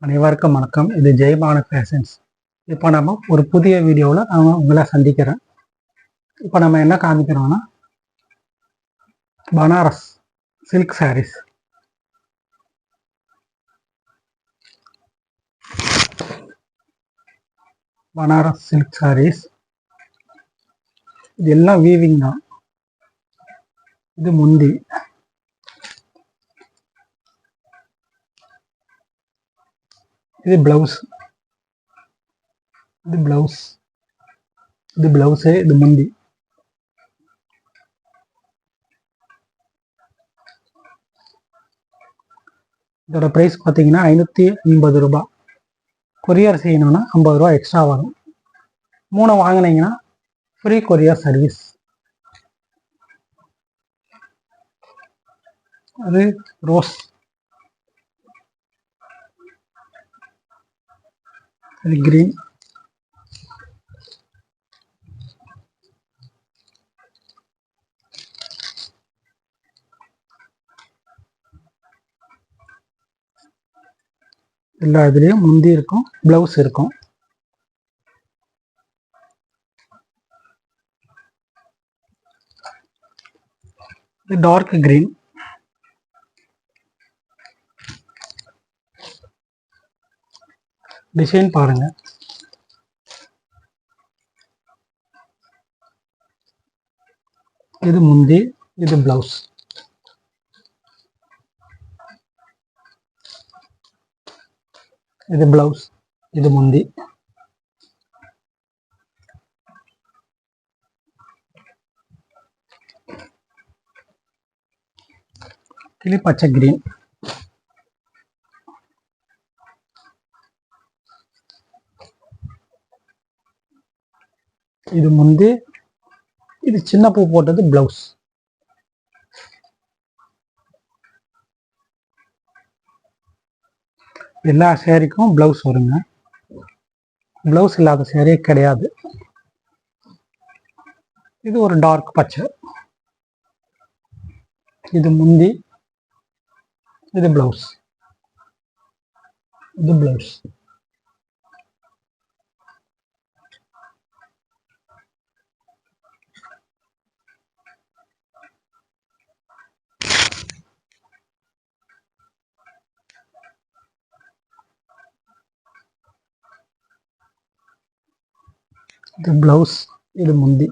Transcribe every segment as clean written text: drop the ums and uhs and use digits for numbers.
அனைவருக்கும் வணக்கம். இது ஜெய்பானு ஃபேஷன்ஸ். இப்போ நம்ம ஒரு புதிய வீடியோவில் நான் உங்களை சந்திக்கிறேன். இப்போ நம்ம என்ன காமிக்கிறோம்னா பனாரஸ் சில்க் சாரீஸ். பனாரஸ் சில்க் சாரீஸ் இது எல்லாம் வீவிங் தான். இது முந்தி, இது பிளவுஸ், இது பிளவுஸ், இது பிளவுஸு, இது முந்தி. இதோட ப்ரைஸ் பார்த்தீங்கன்னா 550 ரூபாய். கொரியர் செய்யணும்னா 50 ரூபா எக்ஸ்ட்ரா வரும். 3 வாங்கினீங்கன்னா ஃப்ரீ கொரியர் சர்வீஸ். அது ரோஸ், அது கிரீன், எல்லா இதுலேயும் முந்தி இருக்கும், பிளவுஸ் இருக்கும். இது டார்க் கிரீன், டிசைன் பாருங்க. இது முந்தி, இது பிளவுஸ். இது பிளவுஸ், இது முந்தி. கிளி பச்சை கிரீன், இது முந்தி, இது சின்ன பூ போட்டது பிளவுஸ். எல்லா சேரீக்கும் பிளவுஸ் வருங்க. பிளவுஸ் இல்லாத சேரீ கிடையாது. இது ஒரு டார்க் பச்சை, இது முந்தி, இது பிளவுஸ், இது பிளவுஸ். இது பிளவுஸ், இது முந்தி.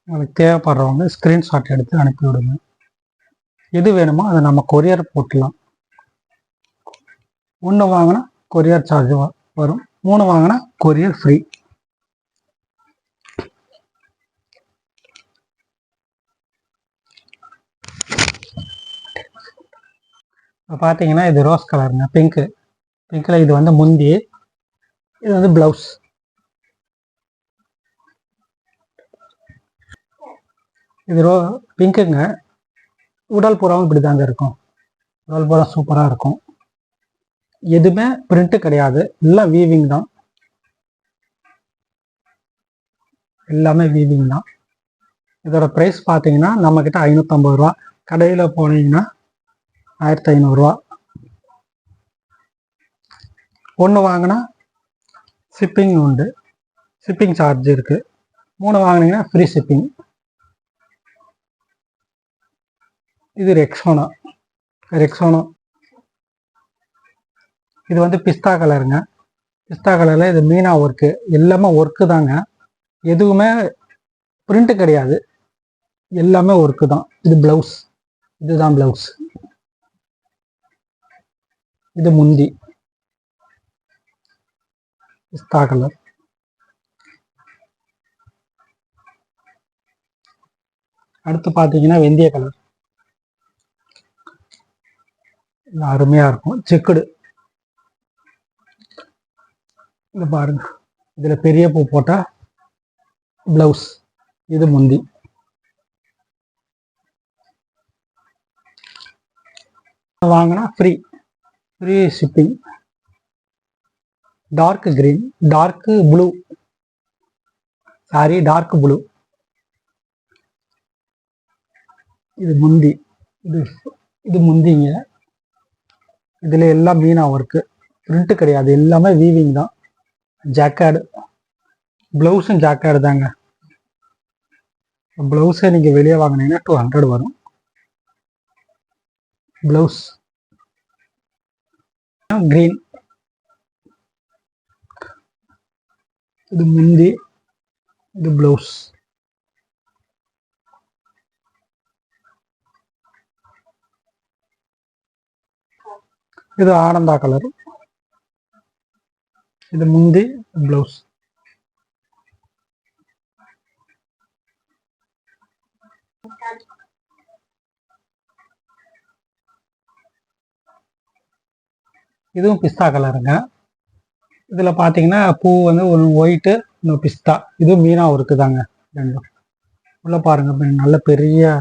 உங்களுக்கு தேவைப்படுறவங்க ஸ்க்ரீன்ஷாட் எடுத்து அனுப்பி விடுங்க. எது வேணுமோ அதை நம்ம கொரியர் போட்டுலாம். 1 வாங்கினா கொரியர் சார்ஜ் வரும், 3 வாங்கினா கொரியர் ஃப்ரீ. இப்போ பார்த்தீங்கன்னா இது ரோஸ் கலருங்க, பிங்க்கு. பிங்க்கில் இது வந்து முந்தி, இது வந்து பிளவுஸ். இது பிங்க்குங்க. உடல் புறாவும் இப்படி தாங்க இருக்கும். உடல் புறா சூப்பராக இருக்கும். எதுவுமே பிரிண்ட்டு கிடையாது, எல்லாம் வீவிங் தான். எல்லாமே வீவிங் தான். இதோட ப்ரைஸ் பார்த்தீங்கன்னா நம்மக்கிட்ட 550 ரூபா. கடையில் போனீங்கன்னா 1500 ரூபா. 1 வாங்கினா ஷிப்பிங் உண்டு, ஷிப்பிங் சார்ஜ் இருக்குது. 3 வாங்கினீங்கன்னா ஃப்ரீ ஷிப்பிங். இது ரெக்ஸோனா, ரெக்ஸோனா. இது வந்து பிஸ்தா கலருங்க. பிஸ்தா கலரில் இது மீனா ஒர்க்கு, எல்லாமே ஒர்க்கு தாங்க. எதுவுமே பிரிண்ட்டு கிடையாது, எல்லாமே ஒர்க்கு தான். இது பிளவுஸ், இதுதான் பிளவுஸ். இது முந்தி, பிஸ்தா கலர். அடுத்து பார்த்தீங்கன்னா வெந்தய கலர், அருமையாக இருக்கும். செக்குடு, இது பாருங்க. இதில் பெரிய பூ போட்டால் பிளவுஸ், இது முந்தி. வாங்கினா free shipping. Dark green, dark blue, sari dark blue. இது முந்தி, இது முந்திங்க. இதுல எல்லாம் மீனா ஒர்க்கு, பிரிண்ட் கிடையாது, எல்லாமே வீவிங் தான். ஜாக்கார்டு பிளவுஸும் ஜாக்கார்டு தாங்க. பிளவுஸை நீங்க வெளியே வாங்கினீங்கன்னா 200 வரும் பிளவுஸ். கிரீன், இது முந்தி, இது பிளவுஸ். இது ஆனந்தா கலர், இது முந்தி, பிளவுஸ். இதுவும் பிஸ்தா கலருங்க. இதுல பாத்தீங்கன்னா பூ வந்து ஒரு ஒயிட்டு, இன்னும் பிஸ்தா. இது மீனா ஒர்க்கு தாங்க ரெண்டும். உள்ள பாருங்க, நல்ல பெரிய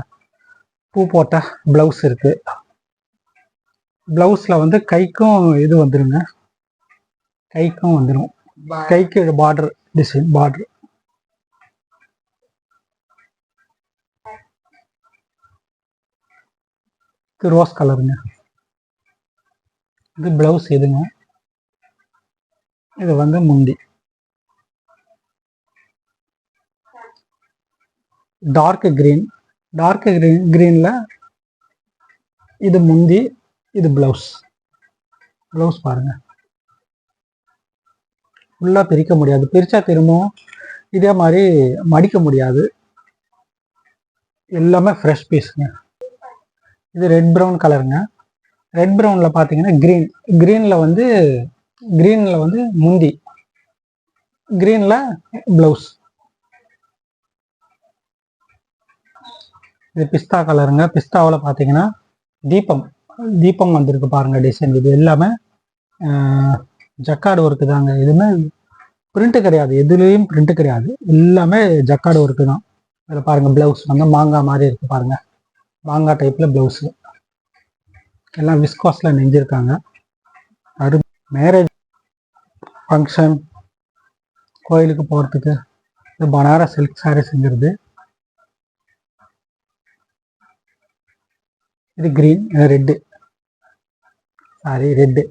பூ போட்ட பிளவுஸ் இருக்கு. பிளவுஸ்ல வந்து கைக்கும் இது வந்துருங்க, கைக்கும் வந்துடும். கைக்கு பார்டர் டிசைன், பார்டர். இது ரோஸ் கலருங்க. இது பிளவுஸ் எதுங்க, இது வந்து முந்தி. டார்க் கிரீன், டார்க் கிரீன்ல இது முந்தி, இது பிளவுஸ். பிளவுஸ் பாருங்க, ஃபுல்லா பிரிக்க முடியாது, பிரிச்சா திரும்பவும் இதே மாதிரி மடிக்க முடியாது. எல்லாமே ஃப்ரெஷ் பீஸுங்க. இது ரெட் ப்ரௌன் கலருங்க. ரெட் ப்ரௌன்ல பாத்தீங்கன்னா கிரீன், கிரீன்ல வந்து முந்தி, கிரீன்ல பிளவுஸ். இது பிஸ்தா கலருங்க. பிஸ்தாவில் பாத்தீங்கன்னா தீபம் வந்திருக்கு பாருங்க டிசைன். இது எல்லாமே ஜக்கார்டு ஒர்க்கு தாங்க. எதுவுமே பிரிண்ட் கிடையாது, எதுலேயும் பிரிண்ட் கிடையாது, எல்லாமே ஜக்கார்டு ஒர்க்கு தான். இதில் பாருங்க பிளவுஸ் வந்து மாங்காய் மாதிரி இருக்கு பாருங்க, மாங்காய் டைப்ல பிளவுஸ். எல்லாம் விஸ்காஸ்ல நெஞ்சிருக்காங்க. மேரேஜ் ஃபங்க்ஷன், கோயிலுக்கு போகிறதுக்கு இது பனாரஸ் சில்க் சாரீ செஞ்சிருது. இது கிரீன், ரெட்டு, சாரி ரெட்டு,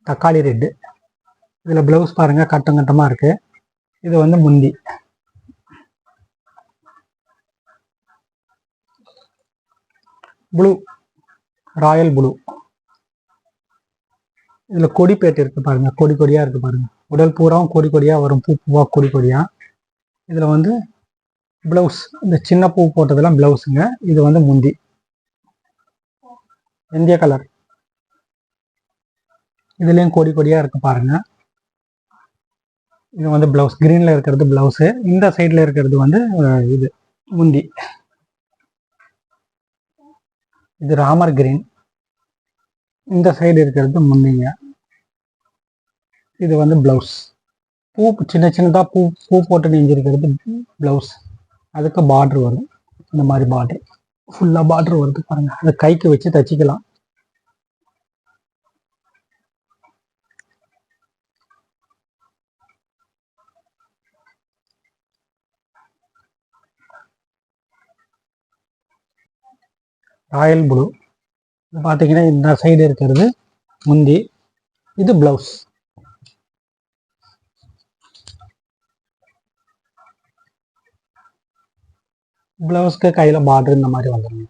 தக்காளி ரெட்டு. இதில் பிளவுஸ் பாருங்க கட்டம் கட்டமாக இருக்கு. இது வந்து முந்தி. Blue, Royal blue. இதில் கொடி பேட்டு இருக்கு பாருங்க, கொடி கொடியா இருக்கு பாருங்க. உடல் பூராவும் கொடி கொடியா வரும், பூ பூவா கொடி கொடியா. இதில் வந்து பிளவுஸ், இந்த சின்ன பூ போட்டதெல்லாம் பிளவுஸுங்க. இது வந்து முந்தி, இந்திய கலர். இதுலயும் கொடி கொடியா இருக்கு பாருங்க. இது வந்து பிளவுஸ், கிரீன்ல இருக்கிறது பிளவுஸ். இந்த சைட்ல இருக்கிறது வந்து இது முந்தி. இது ராமர் கிரீன், இந்த சைடு இருக்கிறது முந்திங்க. இது வந்து பிளவுஸ். பூ சின்ன சின்னதா பூ போட்டு நெஞ்சிருக்கிறது பிளவுஸ். அதுக்கு பார்டர் வரும், இந்த மாதிரி பார்டர், ஃபுல்லா பார்டர் வருது பாருங்க. அதை கைக்கு வச்சு தச்சுக்கலாம். Royal blue. இது பார்த்தீங்கன்னா இந்த சைடு இருக்கிறது முந்தி, இது பிளவுஸ். பிளவுஸ்க்கு கையில் பார்டர் இந்த மாதிரி வந்துடும்.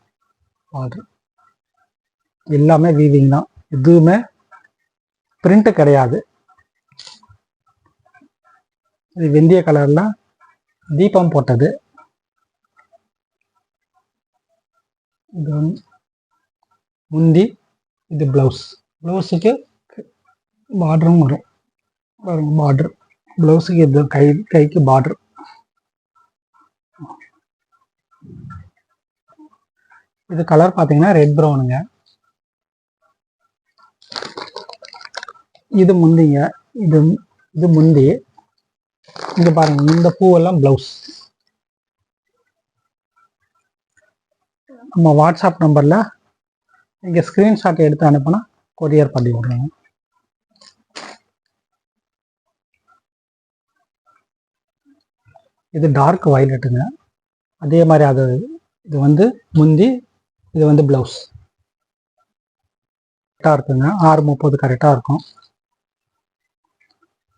பார்டர் எல்லாமே வீவிங் தான், எதுவுமே பிரிண்ட் கிடையாது. இது வெந்தய கலர்ல தீபம் போட்டது. இது முந்தி, இது பிளவுஸ். பிளவுஸுக்கு பார்டரும் வரும் பாருங்க, பார்டர் பிளவுஸுக்கு இது கைக்கு பார்டர். இது கலர் பார்த்தீங்கன்னா ரெட் ப்ரௌனுங்க. இது முந்திங்க, இது முந்தி. இங்க பாருங்க, இந்த பூவெல்லாம் பிளவுஸ். நம்ம வாட்ஸ்அப் நம்பர்ல இங்கே ஸ்க்ரீன்ஷாட் எடுத்து அனுப்புனா கொரியர் பண்ணி விடுறாங்க. இது டார்க் வயலட்டுங்க. அதே மாதிரி அது இது வந்து முந்தி, இது வந்து ப்ளவுஸ். கரெக்டாக இருக்குங்க. 6:30 கரெக்டாக இருக்கும்.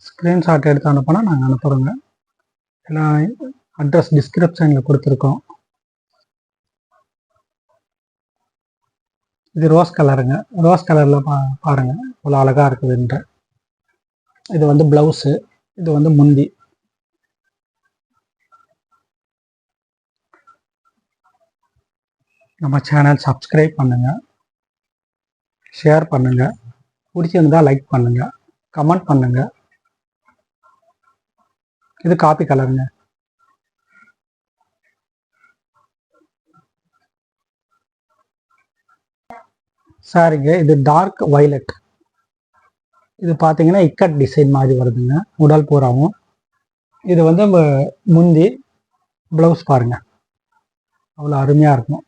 ஸ்க்ரீன்ஷாட் எடுத்து அனுப்புனா நாங்கள் அனுப்புகிறோங்க. எல்லாம் அட்ரஸ் டிஸ்கிரிப்ஷனில் கொடுத்துருக்கோம். இது ரோஸ் கலருங்க. ரோஸ் கலரில் பாருங்க இவ்வளோ அழகாக இருக்குதுன்ற. இது வந்து ப்ளவுஸு, இது வந்து முந்தி. நம்ம சேனல் சப்ஸ்கிரைப் பண்ணுங்கள், ஷேர் பண்ணுங்கள், பிடிச்சிருந்தால் லைக் பண்ணுங்கள், கமெண்ட் பண்ணுங்கள். இது காப்பி கலருங்க. சாரிங்க, இது டார்க் வயலட். இது பார்த்தீங்கன்னா இக்கட் டிசைன் மாதிரி வருதுங்க, உடல் பூராவும். இது வந்து முந்தி, ப்ளவுஸ் பாருங்க அவ்வளோ அருமையாக இருக்கும்.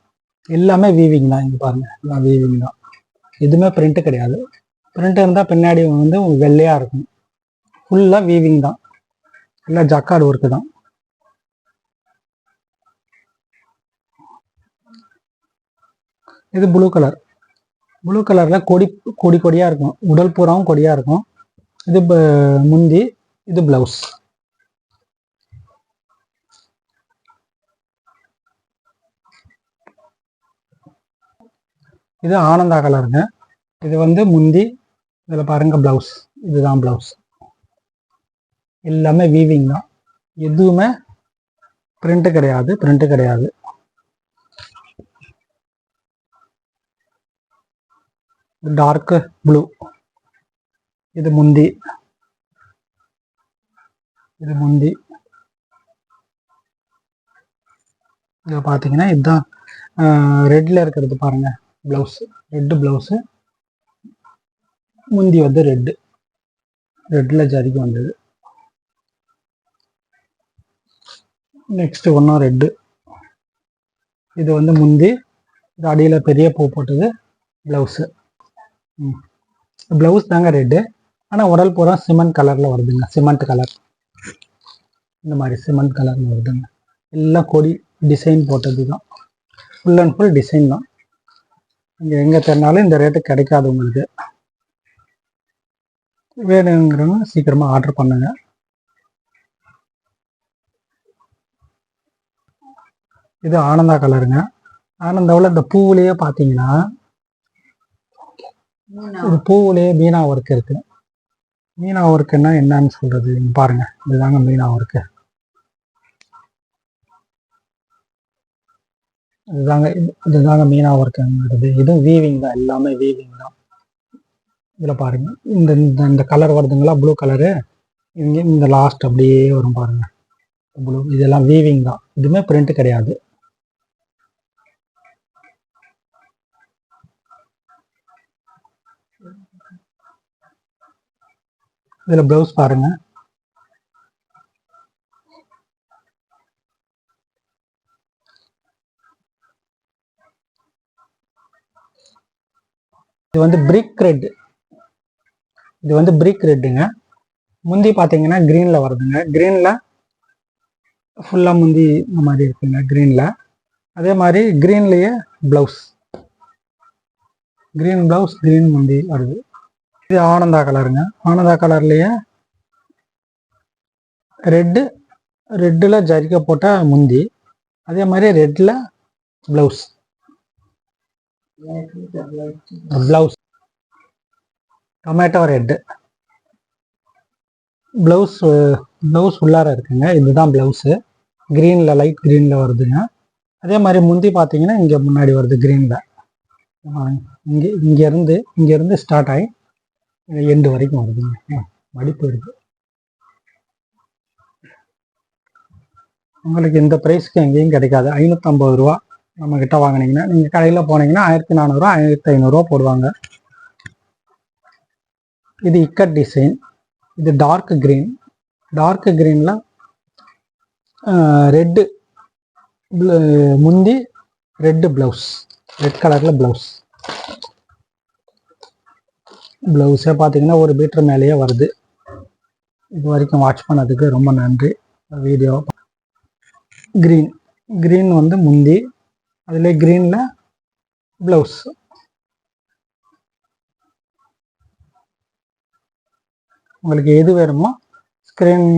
எல்லாமே வீவிங் தான். இங்கே பாருங்க, எல்லாம் வீவிங் தான், எதுவுமே பிரிண்ட்டு கிடையாது. பிரிண்ட் இருந்தால் பின்னாடி வந்து வெள்ளையாக இருக்கும். ஃபுல்லாக வீவிங் தான், எல்லாம் ஜக்கார்டு ஒர்க்கு தான். இது ப்ளூ கலர். ப்ளூ கலரில் கொடியாக இருக்கும், உடல் பூராவும் கொடியாக இருக்கும். இது முந்தி, இது ப்ளவுஸ். இது ஆனந்தா கலருங்க. இது வந்து முந்தி, இதில் பாருங்க ப்ளவுஸ். இதுதான் ப்ளவுஸ். எல்லாமே வீவிங் தான், எதுவுமே பிரிண்ட் கிடையாது. Dark blue. இது முந்தி, இதை பார்த்தீங்கன்னா இதுதான் ரெட்டில் இருக்கிறது பாருங்க ப்ளவுஸ். ரெட்டு ப்ளவுஸு, முந்தி வந்து ரெட்டில் ஜரிகை வந்தது. நெக்ஸ்ட் ஒன்றும் ரெட்டு. இது வந்து முந்தி, இது அடியில் பெரிய பூ போட்டது ப்ளவுஸு. ப்ளவுஸ் தாங்க ரெட்டு, ஆனால் உடல் பூரா சிமெண்ட் கலரில் வருதுங்க. சிமெண்ட் கலர், இந்த மாதிரி சிமெண்ட் கலரில் வருதுங்க. எல்லாம் கொடி டிசைன் போட்டது தான், ஃபுல் அண்ட் ஃபுல் டிசைன் தான். இங்கே எங்கே தெரினாலும் இந்த ரேட்டு கிடைக்காது உங்களுக்கு. வேணுங்கிறவங்க சீக்கிரமாக ஆர்டர் பண்ணுங்க. இது ஆனந்தா கலருங்க. ஆனந்தாவில் இந்த பூவிலேயே பார்த்தீங்கன்னா இது பூவிலேயே மீனா ஒர்க் இருக்கு. மீனா ஒர்க்குன்னா என்னன்னு சொல்றது, இங்க பாருங்க, இதுதாங்க மீனா ஒர்க்கு. இதுதாங்க மீனா ஒர்க்குங்கிறது. இதுவும் வீவிங் தான், எல்லாமே வீவிங் தான். இதில் பாருங்க, இந்த கலர் வருதுங்களா, ப்ளூ கலரு. இங்கே இந்த லாஸ்ட் அப்படியே வரும் பாருங்க ப்ளூ. இதெல்லாம் வீவிங் தான், இதுவுமே பிரிண்ட் கிடையாது. இதில் ப்ளவுஸ் பாருங்க, இது வந்து பிரிக் ரெட். இது வந்து பிரிக் ரெட்டுங்க. முந்தி பார்த்தீங்கன்னா க்ரீனில் வருதுங்க. க்ரீனில் ஃபுல்லாக முந்தி இந்த மாதிரி இருக்குங்க க்ரீனில். அதே மாதிரி க்ரீன்லேயே ப்ளவுஸ், க்ரீன் ப்ளவுஸ், க்ரீன் முந்தி வருது. இது ஆனந்தா கலருங்க. ஆனந்தா கலர்லேயே ரெட்டில் ஜரிகை போட்ட முந்தி, அதே மாதிரி ரெட்டில் ப்ளவுஸ். டொமேட்டோ ரெட்டு ப்ளவுஸ் உள்ளார இருக்குங்க. இதுதான் ப்ளவுஸு. க்ரீனில், லைட் க்ரீனில் வருதுங்க. அதே மாதிரி முந்தி பார்த்தீங்கன்னா இங்கே முன்னாடி வருது க்ரீனில். இங்கேருந்து ஸ்டார்ட் ஆகி எண்டு வரைக்கும் வருதுங்க. மடிப்பு இருக்குது. உங்களுக்கு இந்த ப்ரைஸ்க்கு எங்கேயும் கிடைக்காது. 550 ரூபா நம்மக்கிட்ட வாங்கினீங்கன்னா. நீங்கள் கடையில் போனீங்கன்னா 1400, 1500 போடுவாங்க. இது இக்கட் டிசைன். இது டார்க் க்ரீனில் ரெட்டு முந்தி, ரெட்டு ப்ளவுஸ், ரெட் கலரில் ப்ளவுஸ். ப்ளவுஸே பார்த்தீங்கன்னா ஒரு மீட்டர் மேலேயே வருது. இது வரைக்கும் வாட்ச் பண்ணதுக்கு ரொம்ப நன்றி. வீடியோ க்ரீன் வந்து முந்தி, அதில் க்ரீனில் ப்ளவுஸ். உங்களுக்கு எது வேணுமோ ஸ்க்ரீன்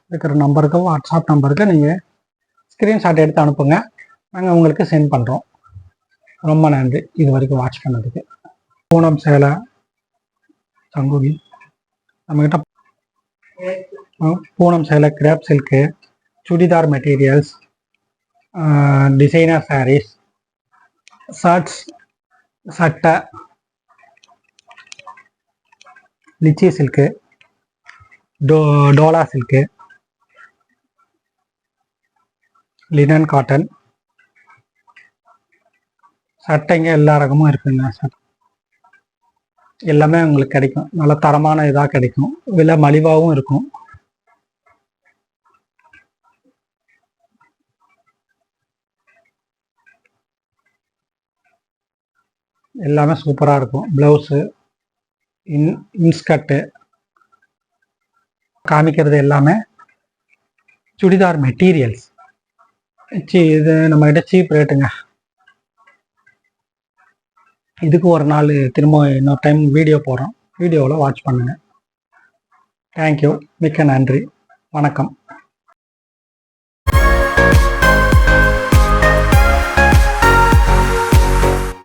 இருக்கிற நம்பருக்கு, வாட்ஸ்அப் நம்பருக்கு நீங்கள் ஸ்க்ரீன்ஷாட் எடுத்து அனுப்புங்க. நாங்கள் உங்களுக்கு சென்ட் பண்ணுறோம். ரொம்ப நன்றி இது வரைக்கும் வாட்ச் பண்ணதுக்கு. பூனம் சேலை, சங்குவி நம்மக்கிட்ட பூனம் சேலை, crepe silk, churidar materials, designer saris, shirts, சட்டை, lichi silk, Dola silk, linen cotton சட்டைங்க எல்லா ரகமும் இருக்குங்க. எல்லாமே உங்களுக்கு கிடைக்கும். நல்ல தரமான இதாக கிடைக்கும். விலை மலிவாகவும் இருக்கும். எல்லாமே சூப்பராக இருக்கும். ப்ளவுஸு, இன்ஸ்கர்ட்டு காமிக்கிறது எல்லாமே சுடிதார் மெட்டீரியல்ஸ். இது நம்மகிட்ட சீப் ரேட்டுங்க. இதுக்கு ஒரு நாள் திரும்ப இன்னொரு டைம் வீடியோ போடுறோம். வீடியோவில் வாட்ச் பண்ணுங்கள். தேங்க்யூ. மிக்க நன்றி. வணக்கம்.